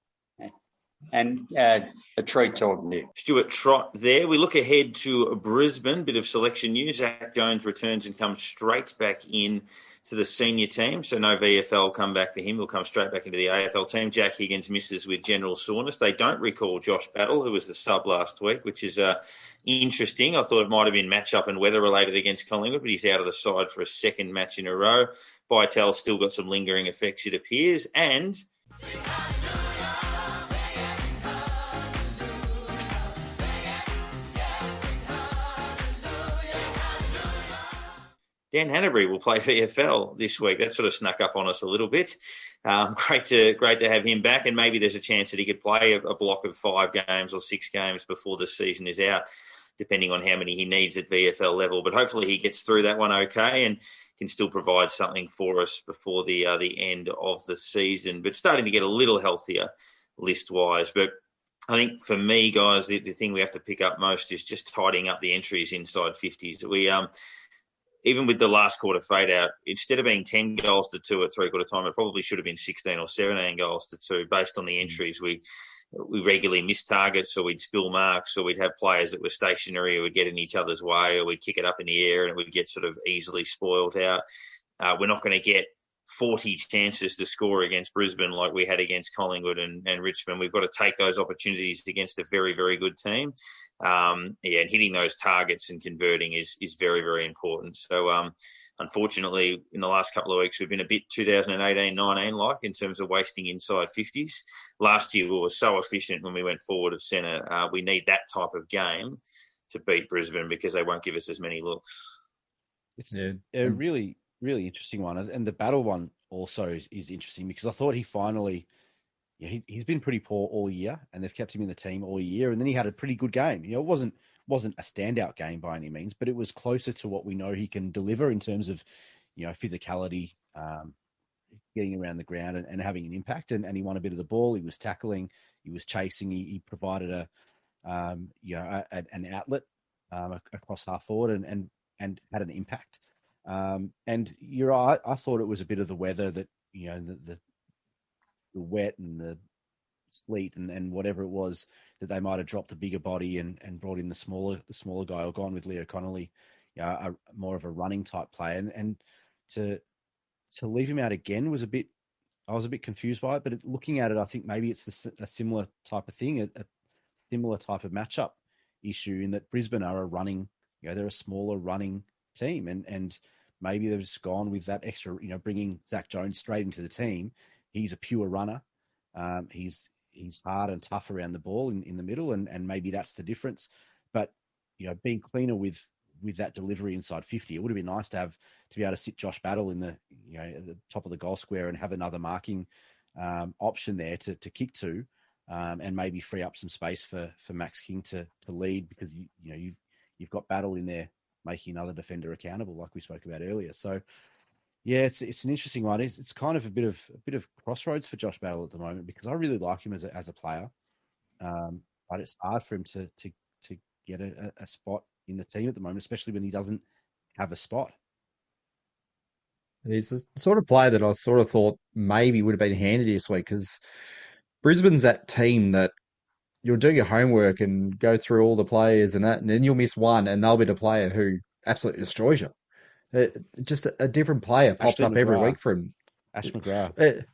And a treat talking to you. Stuart Trott there. We look ahead to Brisbane. Bit of selection news. Zach Jones returns and comes straight back in to the senior team. So no VFL come back for him. He'll come straight back into the AFL team. Jack Higgins misses with general soreness. They don't recall Josh Battle, who was the sub last week, which is interesting. I thought it might have been match-up and weather-related against Collingwood, but he's out of the side for a second match in a row. Vitale's still got some lingering effects, it appears. And Dan Hanbury will play VFL this week. That sort of snuck up on us a little bit. Great to have him back, and maybe there's a chance that he could play a block of 5 games or 6 games before the season is out, depending on how many he needs at VFL level. But hopefully he gets through that one okay and can still provide something for us before the end of the season. But starting to get a little healthier list-wise. But I think for me, guys, the thing we have to pick up most is just tidying up the entries inside 50s. We even with the last quarter fade out, instead of being 10 goals to 2 at 3-quarter time, it probably should have been 16 or 17 goals to 2 based on the entries. We regularly miss targets, or we'd spill marks, or we'd have players that were stationary or would get in each other's way, or we'd kick it up in the air and it would get sort of easily spoiled out. We're not going to get 40 chances to score against Brisbane like we had against Collingwood and Richmond. We've got to take those opportunities against a very, very good team. And hitting those targets and converting is very, very important. So, unfortunately, in the last couple of weeks, we've been a bit 2018-19 like in terms of wasting inside 50s. Last year, we were so efficient when we went forward of centre. We need that type of game to beat Brisbane because they won't give us as many looks. It's a really, really interesting one. And the Battle one also is interesting because I thought he finally... Yeah, he's been pretty poor all year, and they've kept him in the team all year. And then he had a pretty good game. It wasn't a standout game by any means, but it was closer to what we know he can deliver in terms of, physicality, getting around the ground and having an impact. And he won a bit of the ball. He was tackling. He was chasing. He provided an outlet across half forward and had an impact. And you're right. I thought it was a bit of the weather that the wet and the sleet and whatever it was that they might have dropped the bigger body and brought in the smaller guy, or gone with Leo Connolly, more of a running type player. And to leave him out again I was a bit confused by it. But looking at it, I think maybe it's a similar type of thing, a similar type of matchup issue in that Brisbane are a running, they're a smaller running team, and maybe they've just gone with that extra, bringing Zach Jones straight into the team. He's a pure runner. He's hard and tough around the ball in the middle, and maybe that's the difference. But being cleaner with that delivery inside 50, it would have been nice to be able to sit Josh Battle in the at the top of the goal square and have another marking option there to kick to, and maybe free up some space for Max King to lead, because you've got Battle in there making another defender accountable, like we spoke about earlier. So yeah, it's an interesting one. It's kind of a bit of crossroads for Josh Battle at the moment, because I really like him as a player, but it's hard for him to get a spot in the team at the moment, especially when he doesn't have a spot. He's the sort of player that I sort of thought maybe would have been handy this week, because Brisbane's that team that you'll do your homework and go through all the players and that, and then you'll miss one, and they'll be the player who absolutely destroys you. Just a different player pops Ashley up every McGrath. week for him. Ash McGrath.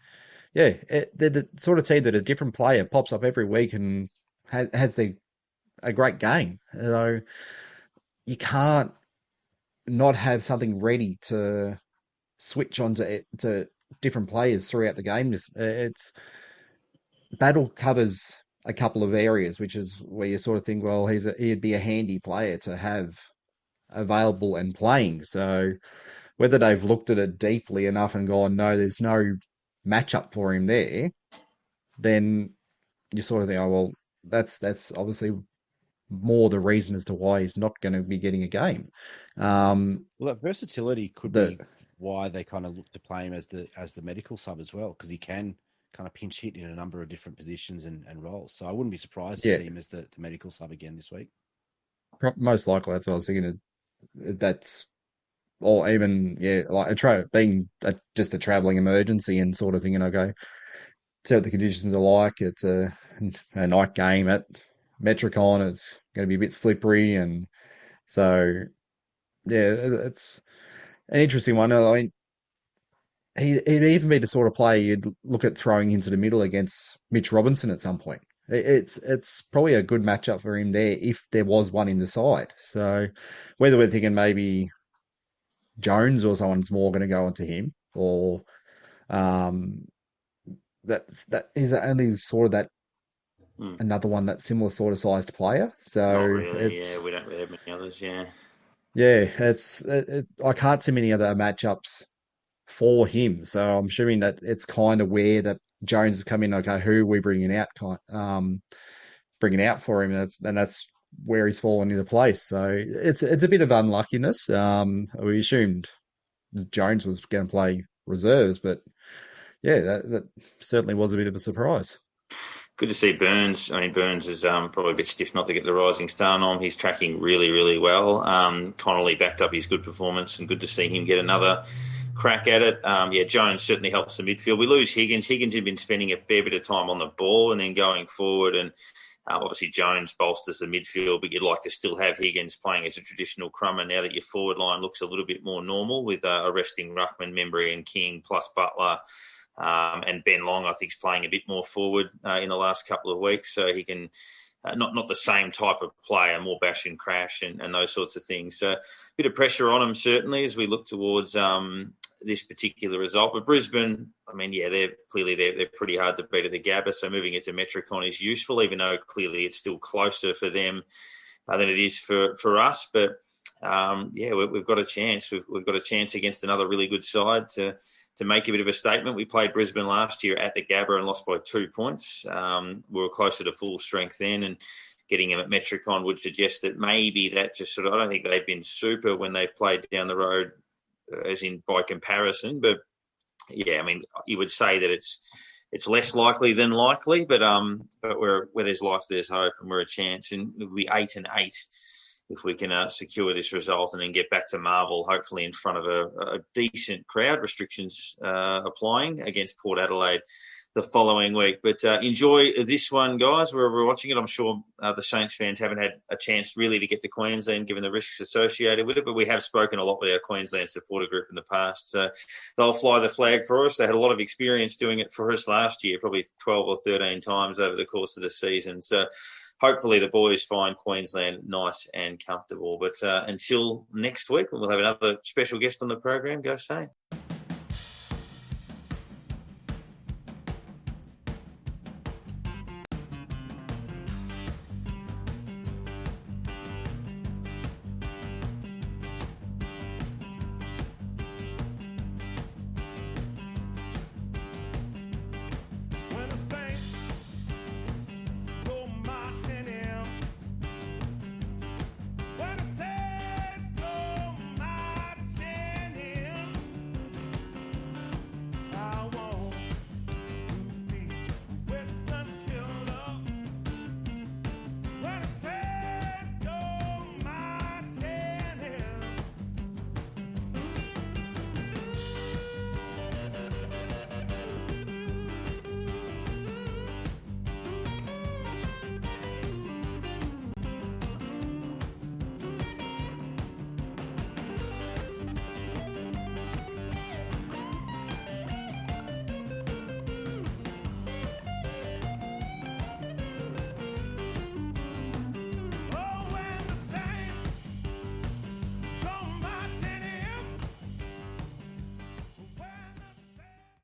They're the sort of team that a different player pops up every week and has a great game. So you can't not have something ready to switch onto to different players throughout the game. It's Battle covers a couple of areas, which is where you sort of think, well, he'd be a handy player to have available and playing. So whether they've looked at it deeply enough and gone, no, there's no matchup for him there, then you sort of think, oh, well, that's obviously more the reason as to why he's not going to be getting a game. Well, that versatility could be why they kind of look to play him as the medical sub as well, because he can kind of pinch hit in a number of different positions and roles. So I wouldn't be surprised to see him as the medical sub again this week. Most likely, that's what I was thinking. That's, or even like being just a travelling emergency and sort of thing. And I go, see what the conditions are like. It's a night game at Metricon. It's going to be a bit slippery, and so it's an interesting one. I mean, he'd even be the sort of player you'd look at throwing into the middle against Mitch Robinson at some point. It's probably a good matchup for him there if there was one in the side. So whether we're thinking maybe Jones or someone's more going to go onto him, or that is only sort of that another one that's similar sort of sized player. So not really, we don't really have many others. I can't see many other matchups for him. So I'm assuming that it's kind of where that Jones has come in. Okay, who are we bringing out? Bringing out for him. That's where he's fallen into place. So it's a bit of unluckiness. We assumed Jones was going to play reserves, but that certainly was a bit of a surprise. Good to see Burns. I mean, Burns is probably a bit stiff not to get the Rising Star nom. He's tracking really, really well. Connolly backed up his good performance, and good to see him get another crack at it. Jones certainly helps the midfield. We lose Higgins. Higgins had been spending a fair bit of time on the ball and then going forward, and obviously Jones bolsters the midfield, but you'd like to still have Higgins playing as a traditional crummer now that your forward line looks a little bit more normal with a resting ruckman, Membry and King plus Butler. And Ben Long, I think, is playing a bit more forward in the last couple of weeks, so he can not the same type of player, more bash and crash and those sorts of things. So a bit of pressure on him certainly as we look towards this particular result. But Brisbane, I mean, they're pretty hard to beat at the Gabba, so moving it to Metricon is useful, even though clearly it's still closer for them than it is for us. But we've got a chance. We've got a chance against another really good side to make a bit of a statement. We played Brisbane last year at the Gabba and lost by 2 points. We were closer to full strength then, and getting them at Metricon would suggest that maybe that just sort of, I don't think they've been super when they've played down the road, as in by comparison. But I mean, you would say that it's less likely than likely, but where there's life, there's hope, and we're a chance. And we'll be 8-8 if we can secure this result and then get back to Marvel, hopefully in front of a decent crowd, restrictions applying against Port Adelaide the following week. But enjoy this one, guys, wherever we're watching it. I'm sure the Saints fans haven't had a chance really to get to Queensland, given the risks associated with it, but we have spoken a lot with our Queensland supporter group in the past. So they'll fly the flag for us. They had a lot of experience doing it for us last year, probably 12 or 13 times over the course of the season. So hopefully the boys find Queensland nice and comfortable. But until next week, we'll have another special guest on the program. Go Saints.